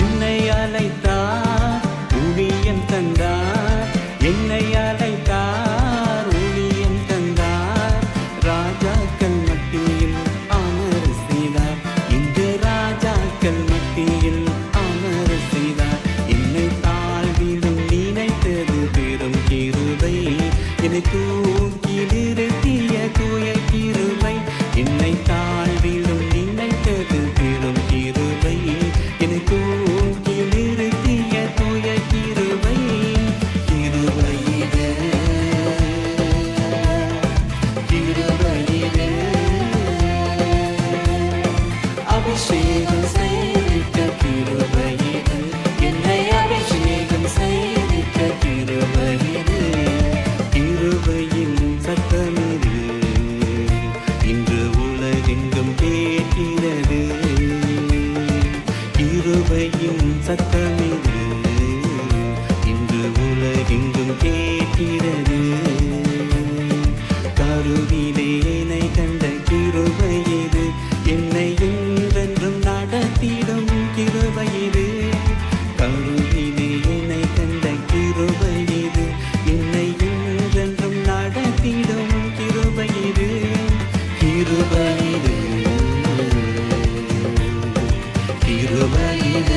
என்னை அழைத்தார் ஊழியம் தந்தார், என்னை அழைத்தார் ஊழியம் தந்தார், ராஜாக்கள் மத்தியில் அமர செய்தார், இந்த ராஜாக்கள் மத்தியில் அமர செய்தார். என்னை தாழ்விலும் நினைத்தது பெரும் கிருபை, என்னை தூக்கி நிறுத்திய தூய கிருபை, என்னை தாழ்விலும் நினைத்தது பெரும் கிருபை, என்னை தூக்கி நிறுத்திய தூய கிருபை. கிருபையிலே கிருபையிலே அபிஷேகம் செய்திட்ட கிருபையிலே, என்னை அபிஷேகம் செய்திட்ட கிருபையிலே. கிருபையின் சத்தமிது இன்று உலகெங்கும் கேட்கிறது, கிருபையின் சத்தமிது இன்று உலகெங்கும் கேட்கிறது. கருவிலே என்னை கண்ட கிருபை இது, என்னை என்றென்றும் நடத்திடும் கிருபை இது. கருவிலே என்னை கண்ட கிருபை இது, என்னை என்றென்றும் நடத்திடும் கிருபை இது. கிருபை இது, கிருபை இது.